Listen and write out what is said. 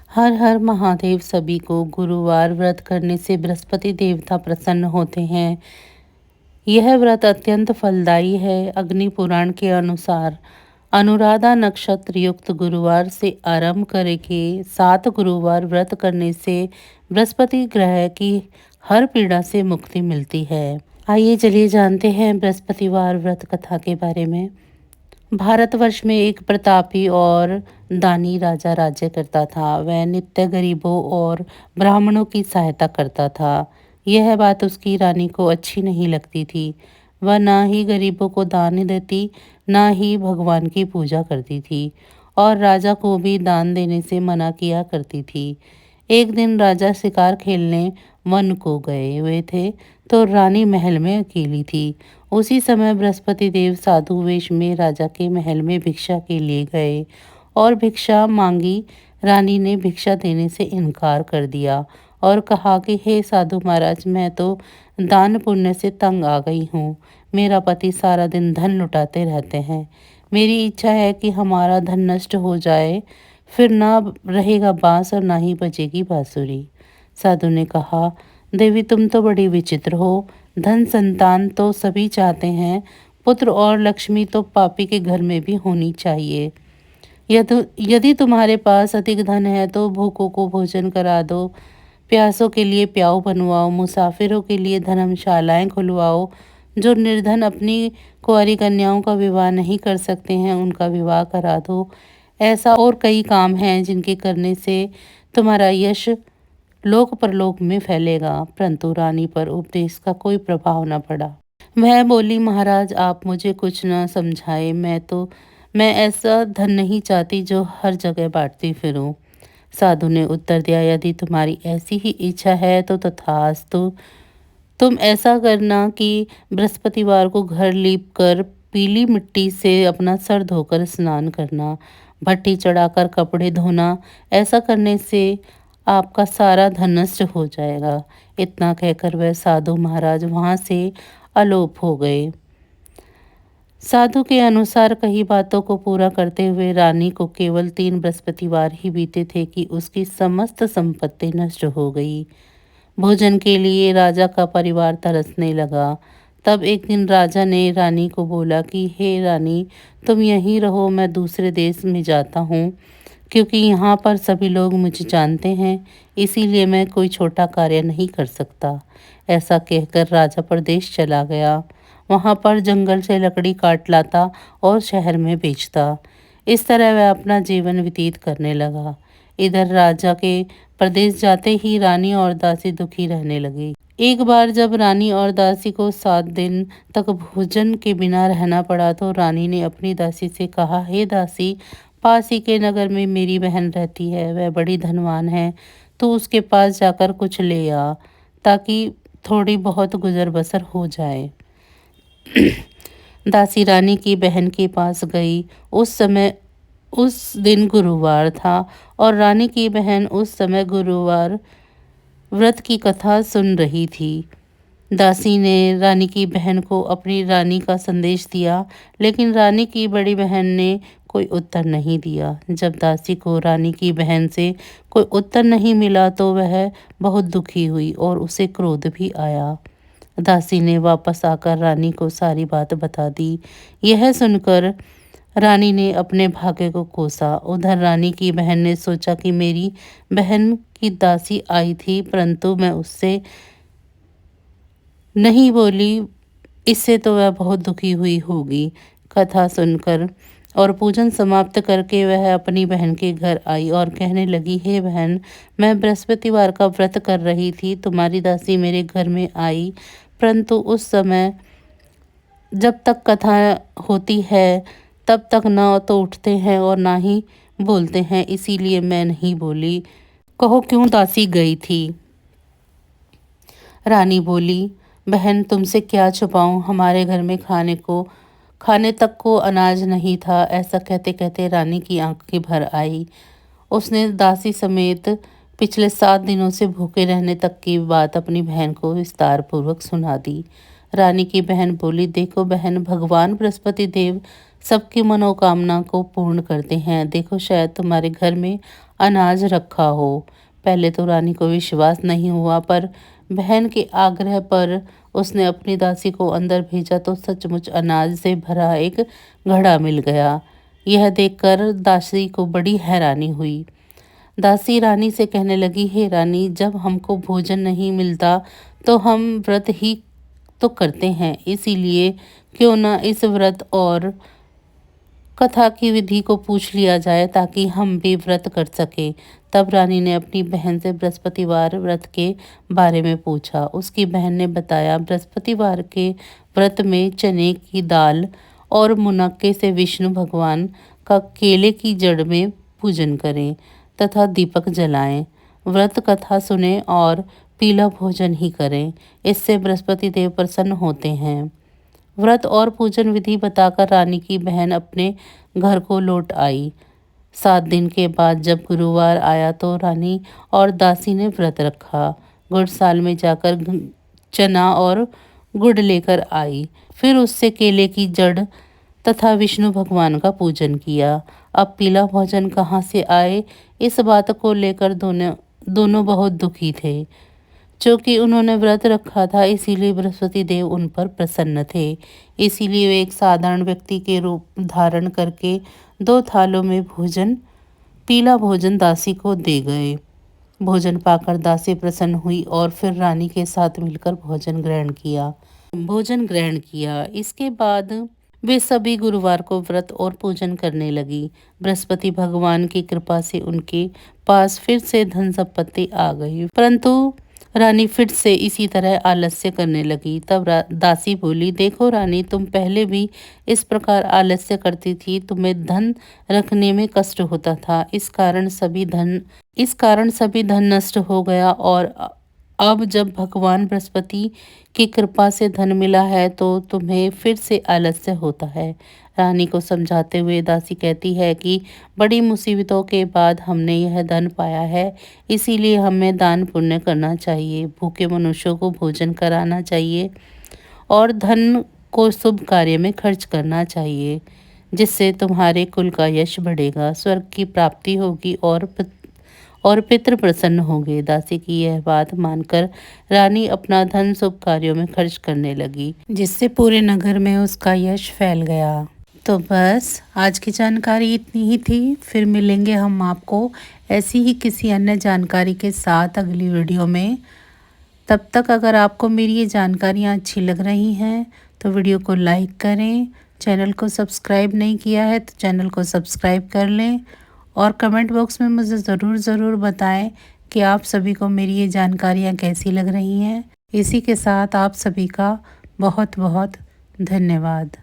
हर हर महादेव। सभी को गुरुवार व्रत करने से बृहस्पति देवता प्रसन्न होते हैं। यह व्रत अत्यंत फलदायी है। अग्नि पुराण के अनुसार अनुराधा नक्षत्र युक्त गुरुवार से आरंभ करके 7 गुरुवार व्रत करने से बृहस्पति ग्रह की हर पीड़ा से मुक्ति मिलती है। आइए चलिए जानते हैं बृहस्पतिवार व्रत कथा के बारे में। भारतवर्ष में एक प्रतापी और दानी राजा राज्य करता था। वह नित्य गरीबों और ब्राह्मणों की सहायता करता था। यह बात उसकी रानी को अच्छी नहीं लगती थी। वह ना ही गरीबों को दान देती, ना ही भगवान की पूजा करती थी और राजा को भी दान देने से मना किया करती थी। एक दिन राजा शिकार खेलने वन को गए हुए थे तो रानी महल में अकेली थी। उसी समय बृहस्पति देव साधु वेश में राजा के महल में भिक्षा के लिए गए और भिक्षा मांगी। रानी ने भिक्षा देने से इनकार कर दिया और कहा कि हे साधु महाराज, मैं तो दान पुण्य से तंग आ गई हूँ। मेरा पति सारा दिन धन लुटाते रहते हैं। मेरी इच्छा है कि हमारा धन नष्ट हो जाए, फिर ना रहेगा बांस और ना ही बजेगी बांसुरी। साधु ने कहा, देवी तुम तो बड़ी विचित्र हो। धन संतान तो सभी चाहते हैं, पुत्र और लक्ष्मी तो पापी के घर में भी होनी चाहिए। यदि तुम्हारे पास अधिक धन है तो भूखों को भोजन करा दो, प्यासों के लिए प्याऊ बनवाओ, मुसाफिरों के लिए धर्मशालाएं खुलवाओ। जो निर्धन अपनी कुंवारी कन्याओं का विवाह नहीं कर सकते हैं, उनका विवाह करा दो। ऐसा और कई काम हैं जिनके करने से तुम्हारा यश लोक परलोक में फैलेगा। परंतु रानी पर उपदेश का कोई प्रभाव न पड़ा। वह बोली, महाराज आप मुझे कुछ न समझाए। मैं ऐसा धन नहीं चाहती जो हर जगह बांटती फिरूं। साधु ने उत्तर दिया, यदि तुम्हारी ऐसी ही इच्छा है तो तथास्तु। तुम ऐसा करना कि बृहस्पतिवार को घर लीप कर पीली मिट्टी से अपना सर धोकर स्नान करना, भट्टी चढ़ाकर कपड़े धोना। ऐसा करने से आपका सारा धन नष्ट हो जाएगा। इतना कहकर वह साधु महाराज वहां से अलोप हो गए। साधु के अनुसार कई बातों को पूरा करते हुए रानी को केवल 3 बृहस्पतिवार ही बीते थे कि उसकी समस्त संपत्ति नष्ट हो गई। भोजन के लिए राजा का परिवार तरसने लगा। तब एक दिन राजा ने रानी को बोला कि हे रानी, तुम यहीं रहो, मैं दूसरे देश में जाता हूँ, क्योंकि यहाँ पर सभी लोग मुझे जानते हैं, इसीलिए मैं कोई छोटा कार्य नहीं कर सकता। ऐसा कहकर राजा प्रदेश चला गया। वहाँ पर जंगल से लकड़ी काट लाता और शहर में बेचता। इस तरह वह अपना जीवन व्यतीत करने लगा। इधर राजा के प्रदेश जाते ही रानी और दासी दुखी रहने लगी। एक बार जब रानी और दासी को 7 दिन तक भोजन के बिना रहना पड़ा तो रानी ने अपनी दासी से कहा, हे दासी, पास ही के नगर में मेरी बहन रहती है, वह बड़ी धनवान है, तो उसके पास जाकर कुछ ले आ, ताकि थोड़ी बहुत गुजर बसर हो जाए। दासी रानी की बहन के पास गई। उस दिन गुरुवार था और रानी की बहन उस समय गुरुवार व्रत की कथा सुन रही थी। दासी ने रानी की बहन को अपनी रानी का संदेश दिया, लेकिन रानी की बड़ी बहन ने कोई उत्तर नहीं दिया। जब दासी को रानी की बहन से कोई उत्तर नहीं मिला तो वह बहुत दुखी हुई और उसे क्रोध भी आया। दासी ने वापस आकर रानी को सारी बात बता दी। यह सुनकर रानी ने अपने भाग्य को कोसा। उधर रानी की बहन ने सोचा कि मेरी बहन की दासी आई थी, परंतु मैं उससे नहीं बोली, इससे तो वह बहुत दुखी हुई होगी। कथा सुनकर और पूजन समाप्त करके वह अपनी बहन के घर आई और कहने लगी, हे बहन, मैं बृहस्पतिवार का व्रत कर रही थी, तुम्हारी दासी मेरे घर में आई, परंतु उस समय जब तक कथा होती है तब तक ना तो उठते हैं और ना ही बोलते हैं, इसीलिए मैं नहीं बोली। कहो क्यों दासी गई थी? रानी बोली, बहन तुमसे क्या छुपाऊं, हमारे घर में खाने तक को अनाज नहीं था। ऐसा कहते कहते रानी की आंखें भर आई। उसने दासी समेत पिछले 7 दिनों से भूखे रहने तक की बात अपनी बहन को विस्तार पूर्वक सुना दी। रानी की बहन बोली, देखो बहन, भगवान बृहस्पति देव सबकी मनोकामना को पूर्ण करते हैं। देखो शायद तुम्हारे घर में अनाज रखा हो। पहले तो रानी को विश्वास नहीं हुआ, पर बहन के आग्रह पर उसने अपनी दासी को अंदर भेजा तो सचमुच अनाज से भरा एक घड़ा मिल गया। यह देखकर दासी को बड़ी हैरानी हुई। दासी रानी से कहने लगी, हे रानी, जब हमको भोजन नहीं मिलता तो हम व्रत ही तो करते हैं, इसीलिए क्यों न इस व्रत और कथा की विधि को पूछ लिया जाए ताकि हम भी व्रत कर सके। तब रानी ने अपनी बहन से बृहस्पतिवार व्रत के बारे में पूछा। उसकी बहन ने बताया, बृहस्पतिवार के व्रत में चने की दाल और मुनक्के से विष्णु भगवान का केले की जड़ में पूजन करें तथा दीपक जलाएं। व्रत कथा सुने और पीला भोजन ही करें, इससे बृहस्पति देव प्रसन्न होते हैं। व्रत और पूजन विधि बताकर रानी की बहन अपने घर को लौट आई। 7 दिन के बाद जब गुरुवार आया तो रानी और दासी ने व्रत रखा। गुड़साल में जाकर चना और गुड़ लेकर आई, फिर उससे केले की जड़ तथा विष्णु भगवान का पूजन किया। अब पीला भोजन कहाँ से आए, इस बात को लेकर दोनों बहुत दुखी थे। क्योंकि उन्होंने व्रत रखा था, इसीलिए बृहस्पति देव उन पर प्रसन्न थे। इसीलिए वे एक साधारण व्यक्ति के रूप धारण करके 2 थालों में पीला भोजन दासी को दे गए। भोजन पाकर दासी प्रसन्न हुई और फिर रानी के साथ मिलकर भोजन ग्रहण किया। इसके बाद वे सभी गुरुवार को व्रत और पूजन करने लगी। बृहस्पति भगवान की कृपा से उनके पास फिर से धन संपत्ति आ गई, परंतु रानी फिर से इसी तरह आलस्य करने लगी। तब दासी बोली, देखो रानी, तुम पहले भी इस प्रकार आलस्य करती थी, तुम्हें धन रखने में कष्ट होता था, इस कारण सभी धन नष्ट हो गया, और अब जब भगवान बृहस्पति की कृपा से धन मिला है तो तुम्हें फिर से आलस्य होता है। रानी को समझाते हुए दासी कहती है कि बड़ी मुसीबतों के बाद हमने यह धन पाया है, इसीलिए हमें दान पुण्य करना चाहिए, भूखे मनुष्यों को भोजन कराना चाहिए और धन को शुभ कार्य में खर्च करना चाहिए, जिससे तुम्हारे कुल का यश बढ़ेगा, स्वर्ग की प्राप्ति होगी और पितृ प्रसन्न होंगे। दासी की यह बात मानकर रानी अपना धन शुभ कार्यों में खर्च करने लगी, जिससे पूरे नगर में उसका यश फैल गया। तो बस आज की जानकारी इतनी ही थी। फिर मिलेंगे हम आपको ऐसी ही किसी अन्य जानकारी के साथ अगली वीडियो में। तब तक अगर आपको मेरी ये जानकारियाँ अच्छी लग रही हैं तो वीडियो को लाइक करें, चैनल को सब्सक्राइब नहीं किया है तो चैनल को सब्सक्राइब कर लें, और कमेंट बॉक्स में मुझे ज़रूर बताएं कि आप सभी को मेरी ये जानकारियाँ कैसी लग रही हैं। इसी के साथ आप सभी का बहुत बहुत धन्यवाद।